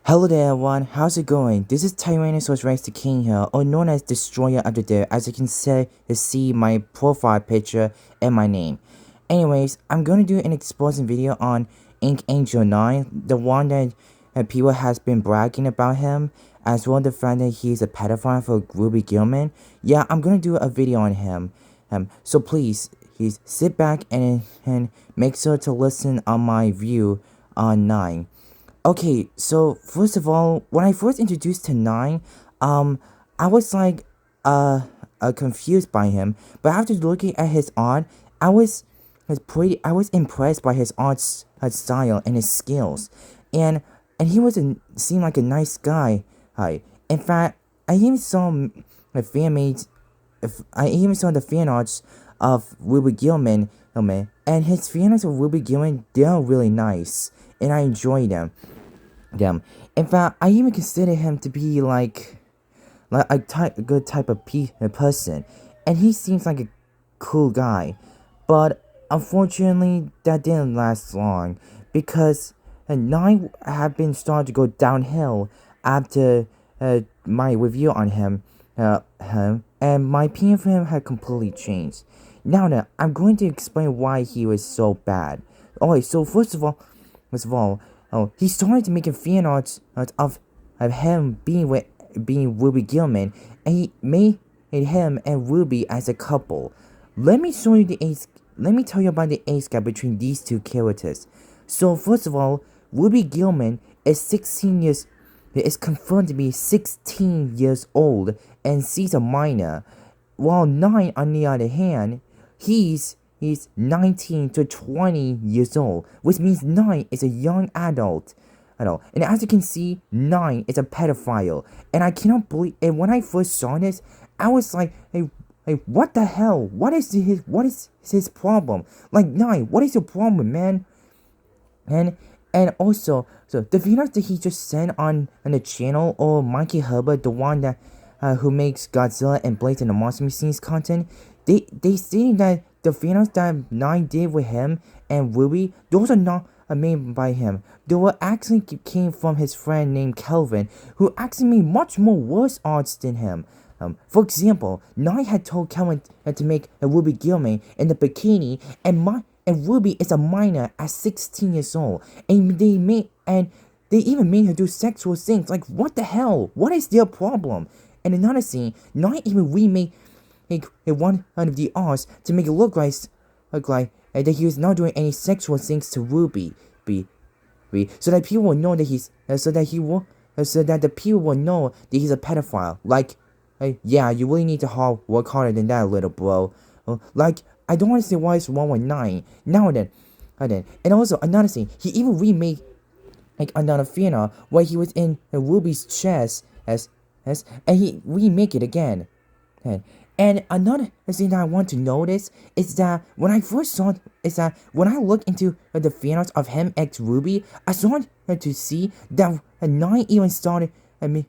Hello there everyone, how's it going? This is Tyrannosaurus Rex the King here, or known as Destroyer of the Dead, as you can see my profile picture and my name. Anyways, I'm going to do an exposing video on Ink Angel 9, the one that people has been bragging about him, as well as the fact that he's a pedophile for Ruby Gillman. Yeah, I'm going to do a video on him. So please, sit back and make sure to listen on my view on 9. Okay, so first of all, when I first introduced to Nine, I was like, confused by him. But after looking at his art, I was impressed by his art style and his skills, and he seemed like a nice guy. In fact, I even saw a fan made, I even saw the fan arts of Ruby Gillman, and his fan arts of Ruby Gillman, they're really nice, and I enjoy them. In fact, I even consider him to be like a good type of person, and he seems like a cool guy. But unfortunately, that didn't last long because Nine have been starting to go downhill after my review on him, and my opinion for him had completely changed. Now, I'm going to explain why he was so bad. Alright, so first of all, he started to make a fan art of him being Ruby Gillman, and he made him and Ruby as a couple. Let me show you the age. Let me tell you about the age gap between these two characters. So first of all, Ruby Gillman is confirmed to be 16 years old, and she's a minor, while Nine, on the other hand, he's 19 to 20 years old, which means 9 is a young adult. And as you can see, 9 is a pedophile. And I cannot believe, and when I first saw this, I was like, hey, what the hell? What is his problem? Like, 9, what is your problem, man? And also, so the videos that he just sent on the channel, or Mikey Herbert, the one that who makes Godzilla and Blades and the Monster Machines content, they stating that the videos that Nine did with him and Ruby, those are not made by him. They were actually came from his friend named Kelvin, who actually made much more worse arts than him. For example, Nine had told Kelvin to make a Ruby Gillman in the bikini, and Ruby is a minor at 16 years old, and they even made her do sexual things. Like, what the hell? What is their problem? And another scene, Nine even remade one of the arts to make it look like that he was not doing any sexual things to Ruby, so that people will know that so that the people will know that he's a pedophile. Like, yeah, you really need to work harder than that, little bro. Like, I don't want to say why it's 119. And also another thing, he even remade like another final where he was in Ruby's chest and he remake it again. And another thing that I want to notice is that when I looked into the fanarts of him ex Ruby, I started to see that Nine even started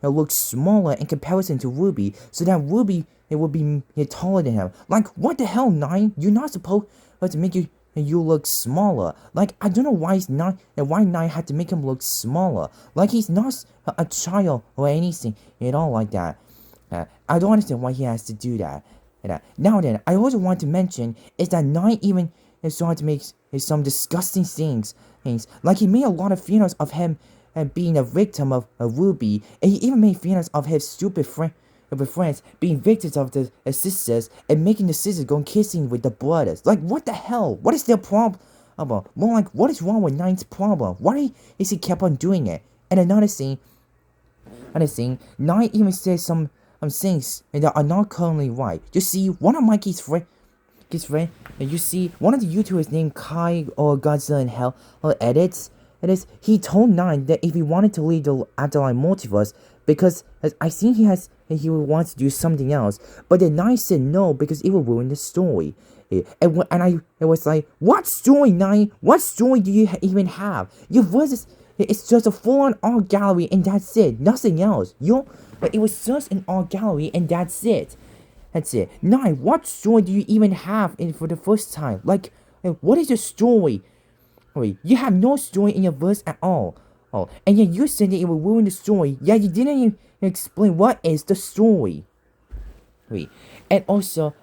look smaller in comparison to Ruby, so that Ruby would be taller than him. Like, what the hell, Nine? You're not supposed to make you look smaller. Like, I don't know why Nine had to make him look smaller. Like, he's not a child or anything at all like that. I don't understand why he has to do that. Now then, I also want to mention is that Nine even started to make some disgusting things. Like, he made a lot of funerals of him being a victim of Ruby, and he even made funerals of his stupid friends being victims of the sisters, and making the sisters go kissing with the brothers. Like, what the hell? What is their problem? More like, what is wrong with Nine's problem? Why is he kept on doing it? And another thing, Nine even says some things that are not currently right. You see, one of Mikey's friend, and you see one of the YouTubers named Kai or Godzilla in Hell or edits. He told Nine that if he wanted to leave the Afterlife multiverse, because I think he would want to do something else, but then Nine said no because it would ruin the story. And I was like, what story, Nine? What story do you even have? Your voice it's just a full-on art gallery and that's it, nothing else. But it was just an art gallery and that's it. Nine, what story do you even have for the first time? Like, what is your story? Wait, you have no story in your verse at all. Oh, and yeah, you said that it would ruin the story. Yeah, you didn't even explain what is the story. Wait, and also,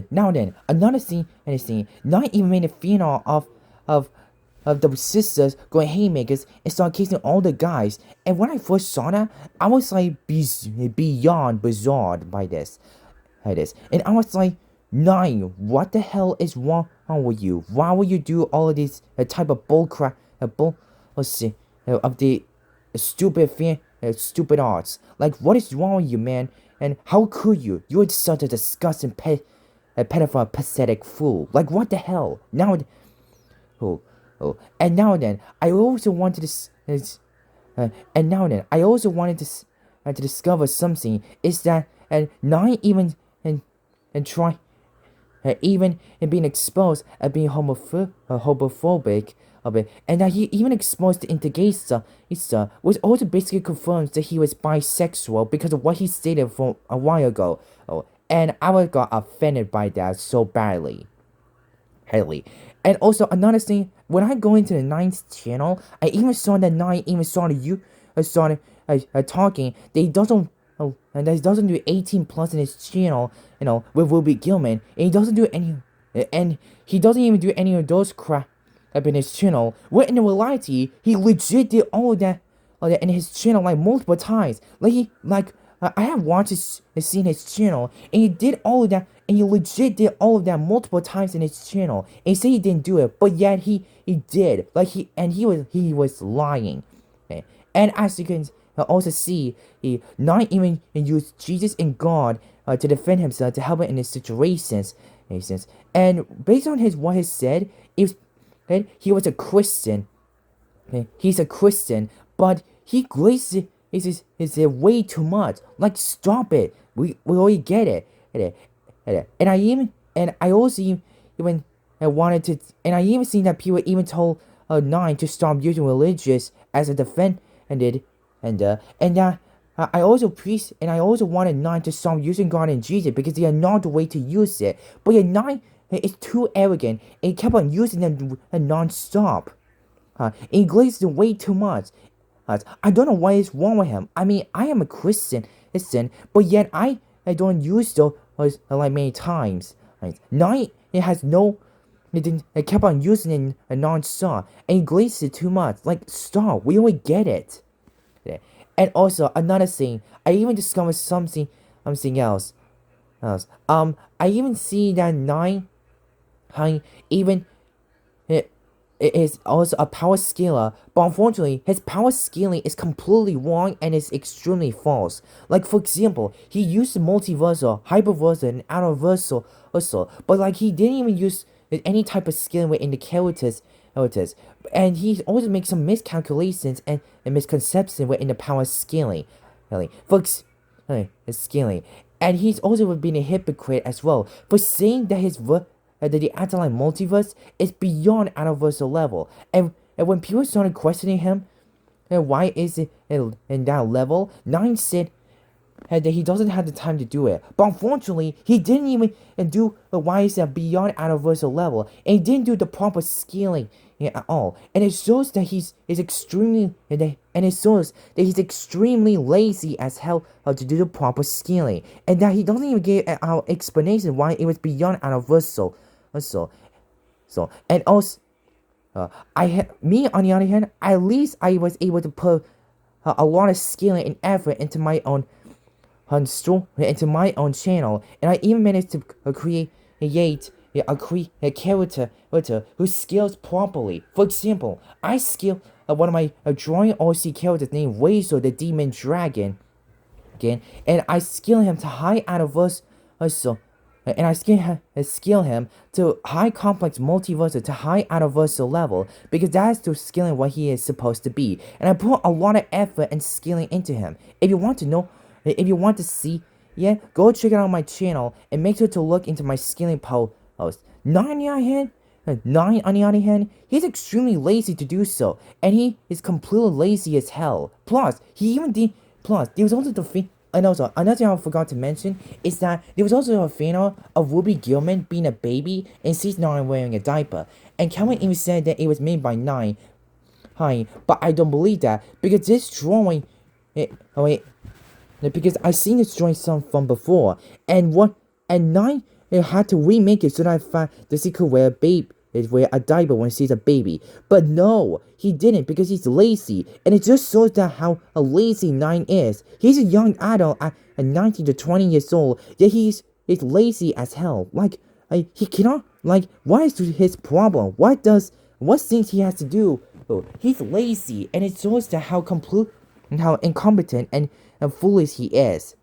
now then, another scene, not even made a funeral of of the sisters going haymakers and start kissing all the guys. And when I first saw that, I was like beyond bizarre by this, and I was like, Nine, what the hell is wrong with you? Why would you do all of this type of bullcrap, let's see, of the stupid arts? Like, what is wrong with you, man? And how could you? You're such a disgusting pedophile, pathetic fool. Like, what the hell? Now, oh, and now then, I also wanted and now then, I also wanted to discover something. Is that and not even and try even in being exposed as being homophobic of it, and that he even exposed into gay stuff, which also basically confirms that he was bisexual because of what he stated for a while ago. Oh, and I got offended by that so badly. Haley. And also another thing, when I go into the Nine's channel, I even saw that Nine even started talking. They doesn't and he doesn't do 18 plus in his channel, with Ruby Gillman, and he doesn't do any, and he doesn't even do any of those crap up in his channel. Where in reality, he legit did all of that in his channel like multiple times. I have watched seen his channel, and he did all of that, and he legit did all of that multiple times in his channel. And he said he didn't do it, but yet he did. He was lying. Okay? And as you can also see, he not even used Jesus and God to defend himself, to help him in his situations. And based on what he said, he was a Christian. Okay? He's a Christian, but he glazes is way too much. Like, stop it. We already get it. And I also even wanted to, and I even seen that people even told Nine to stop using religious as a defense, I also wanted Nine to stop using God and Jesus because they are not the way to use it. But yeah, Nine is too arrogant and he kept on using them non-stop. He glazed way too much. I don't know what is wrong with him. I mean, I am a Christian, but yet I don't use those like many times. Nine, it has no. It kept on using it non-stop, and he glazed it too much. Like, stop. We only get it. And also another thing, I even discovered something else. I even see that Nine, even it is also a power scaler, but unfortunately, his power scaling is completely wrong and is extremely false. Like, for example, he used multiversal, hyperversal, and outerversal also, but like he didn't even use any type of scaling within the characters, and he also makes some miscalculations and misconceptions within the power scaling, scaling, and he's also been a hypocrite as well for saying that that the Atlantic multiverse is beyond outerversal level, and when people started questioning him, why is it in that level, Nine said that he doesn't have the time to do it. But unfortunately, he didn't even do why is that beyond outerversal level, and he didn't do the proper scaling at all. And it shows that he's extremely lazy as hell to do the proper scaling, and that he doesn't even give an explanation why it was beyond outerversal. And also, me on the other hand, at least I was able to put a lot of scaling and effort into my own channel, and I even managed to create a character who scales properly. For example, I scale one of my drawing OC characters named Razor the Demon Dragon, again, and I scale him to high outerverse and I scale him to high complex multiversal to high outerversal level because that's to scaling what he is supposed to be. And I put a lot of effort and scaling into him. If you want to see, go check it out on my channel and make sure to look into my scaling post. Nine on the other hand, he's extremely lazy to do so, and he is completely lazy as hell. Plus, there was also the thing. And also, another thing I forgot to mention is that there was also a fan of Ruby Gillman being a baby and sees Nine wearing a diaper. And Calvin even said that it was made by Nine. Hi, but I don't believe that because this drawing, oh wait, because I've seen this drawing some from before, and 9 had to remake it so that I found the secret where a babe is wear a diaper when she's a baby. But no, he didn't because he's lazy, and it just shows that how a lazy 9 is. He's a young adult at 19 to 20 years old, yet he's lazy as hell. Like he cannot what is his problem? What things he has to do? Oh, he's lazy, and it shows that how complete and how incompetent and foolish he is.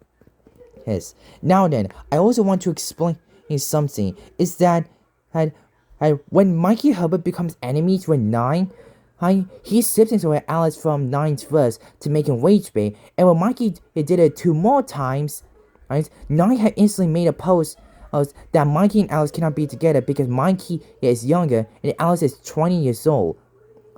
Yes. Now then, I also want to explain something. Is that when Mikey Hubbard becomes enemies with 9, he slips away Alice from 9's verse to make him rage bait, and when Mikey did it 2 more times, right, 9 had instantly made a post that Mikey and Alice cannot be together because Mikey is younger and Alice is 20 years old.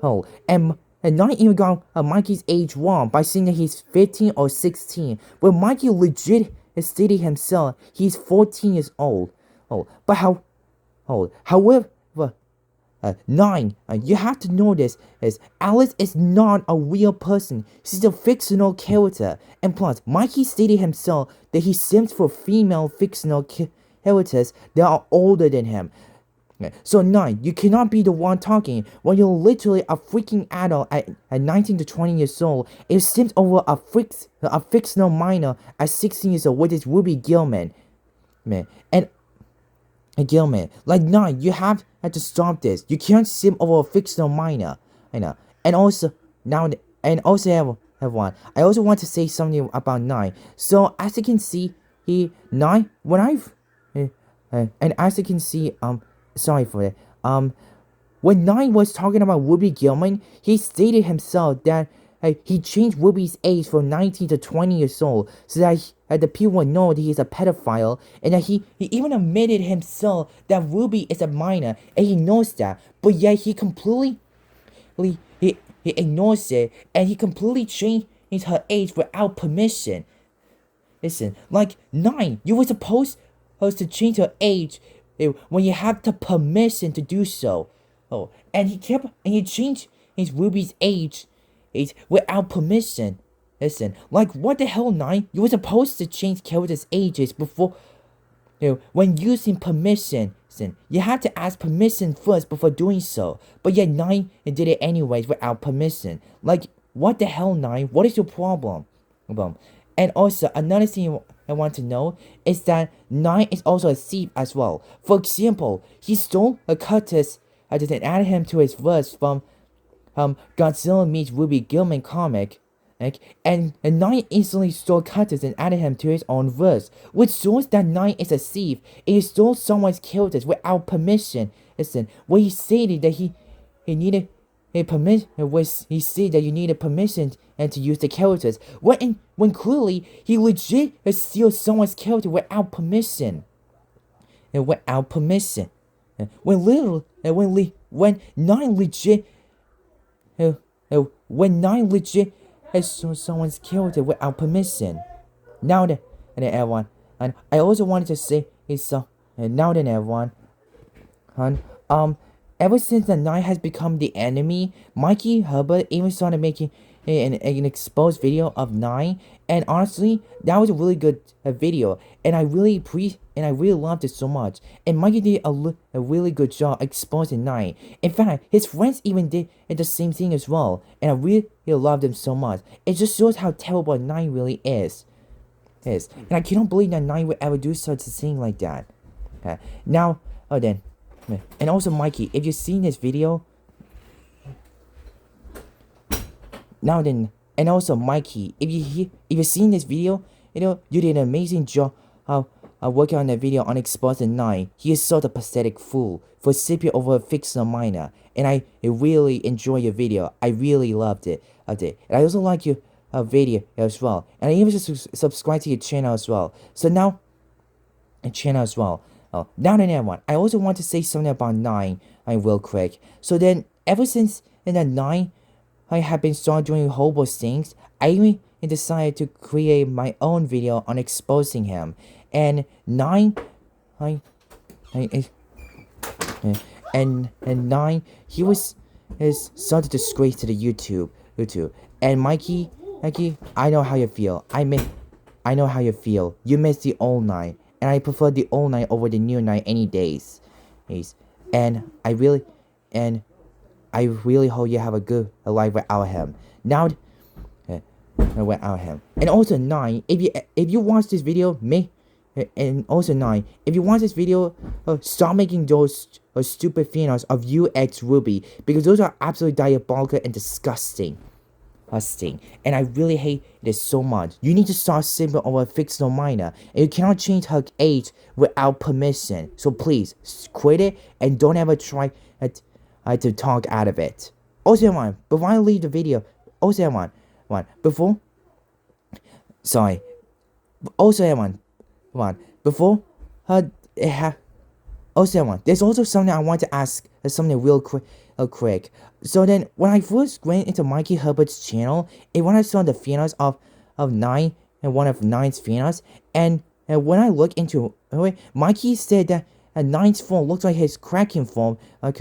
Oh, and 9 even got Mikey's age wrong by saying that he's 15 or 16, when Mikey legit stated himself he's 14 years old. Oh, but however, 9, you have to know this is Alice is not a real person. She's a fictional character, and plus, Mikey stated himself that he sims for female fictional characters that are older than him. So 9, you cannot be the one talking when you're literally a freaking adult at 19 to 20 years old. It sims over a fictional minor at 16 years old, which is Ruby Gillman. Man, and Gillman, like 9, you have to stop this. You can't sim over a fictional minor. I know. And also everyone, I also want to say something about 9. So as you can see, 9 when and as you can see, sorry for that. When 9 was talking about Ruby Gillman, he stated himself that he changed Ruby's age from 19 to 20 years old so that the people would know that he's a pedophile, and that he even admitted himself that Ruby is a minor, and he knows that, but yet he completely he ignores it, and he completely changed her age without permission. Listen, like 9, you were supposed to change her age when you have the permission to do so. Oh, and he changed his Ruby's age without permission. Listen, like what the hell, 9? You were supposed to change characters' ages before, when using permission. Listen, you had to ask permission first before doing so. But yet 9 did it anyways without permission. Like what the hell, 9? What is your problem? And also another thing I want to know is that 9 is also a thief as well. For example, he stole a cactus and added him to his verse from Godzilla meets Ruby Gillman comic, and 9 instantly stole cactus and added him to his own verse, which shows that 9 is a thief. He stole someone's characters without permission. Listen, when he stated that he needed a permission, he said that you needed permission and to use the characters, when clearly he legit steal someone's character without permission. Without permission. When 9 legit has someone's character without permission. Now then, everyone, and I also wanted to say is now then, everyone, ever since the 9 has become the enemy, Mikey Hubbard even started making an exposed video of 9, and honestly, that was a really good video, and I really loved it so much. And Mikey did a really good job exposing 9. In fact, his friends even did the same thing as well, and I really loved him so much. It just shows how terrible 9 really is. Yes, and I cannot believe that 9 would ever do such a thing like that. Now, then, and also Mikey, if you've seen this video. Now then, and also Mikey, if you've seen this video, you did an amazing job working on that video on exposing 9. He is such a pathetic fool for sipping over a fictional minor, and I really enjoy your video. I really loved it. And I also like your video as well, and I even just subscribe to your channel as well. So now, now then, everyone, I also want to say something about 9. Real quick. So then, ever since in that 9. I have been started doing horrible things, I even decided to create my own video on exposing him. And 9, and 9, he was is such a disgrace to the YouTube. And Mikey, I know how you feel. I know how you feel. You miss the old night, and I prefer the old night over the new night any days. And and I really hope you have a life without him. Now, without him. And also 9, if you watch this video, and also 9, if you watch this video, stop making those stupid fanarts of you ex Ruby, because those are absolutely diabolical and disgusting. And I really hate this so much. You need to start simping over a fictional minor, and you cannot change her age without permission. So please quit it and don't ever try to talk out of it. Also, everyone, before I leave the video, everyone, before there's also something I want to ask, something real quick. So then, when I first went into Mikey Herbert's channel, and when I saw the fanarts of 9 and one of 9's fanarts, and when I look into Mikey said that 9's form looks like his cracking form, which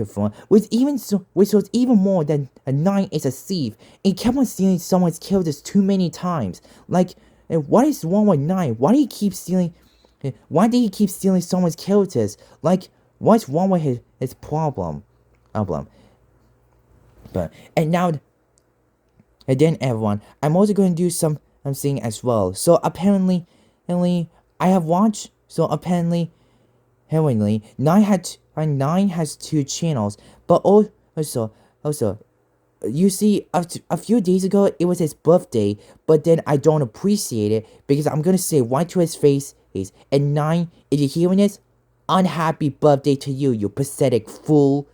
was even more than 9 is a thief. He kept on stealing someone's characters too many times. Like, what is wrong with 9? Why did he keep stealing someone's characters? Like, what's wrong with his problem? And then everyone, I'm also going to do something as well. So apparently, I have watched. So apparently, 9 has 2 channels, but also, you see, a few days ago it was his birthday, but then I don't appreciate it because I'm gonna say right to his face and 9, if you're hearing this, unhappy birthday to you, you pathetic fool.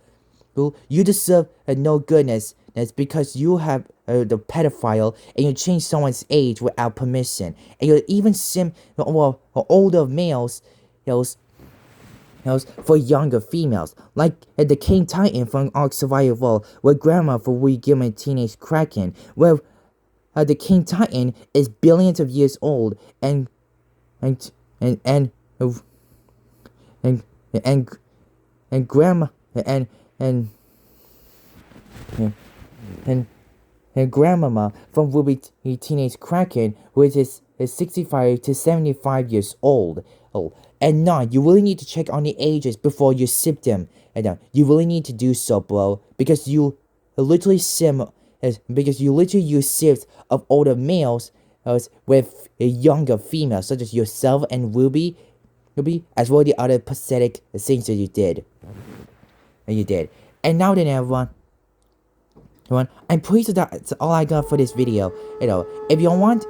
You deserve no goodness. That's because you have the pedophile, and you change someone's age without permission, and you even older males for younger females, like the King Titan from Ark Survival, where Grandma for Gillman Teenage Kraken, where the King Titan is billions of years old, and Grandma and Grandmama from Ruby Teenage Kraken, which is 65 to 75 years old. And 9, you really need to check on the ages before you sip them. And you really need to do so, bro, because you literally use sips of older males with younger females, such as yourself and Ruby, as well as the other pathetic things that you did. And now then, everyone, I'm pretty sure that's all I got for this video. If y'all want to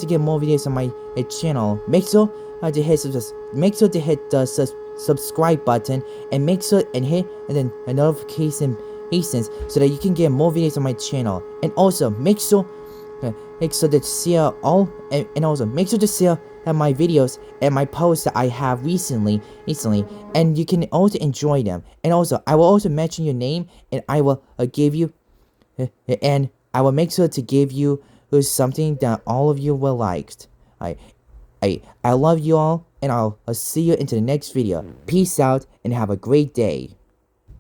get more videos on my channel, make sure to hit the subscribe button, and make sure and hit a notification so that you can get more videos on my channel. And also make sure to share my videos and my posts that I have recently, and you can also enjoy them. And also, I will also mention your name, and I will give you, and I will make sure to give you something that all of you will like. I love you all, and I'll see you into the next video. Peace out, and have a great day.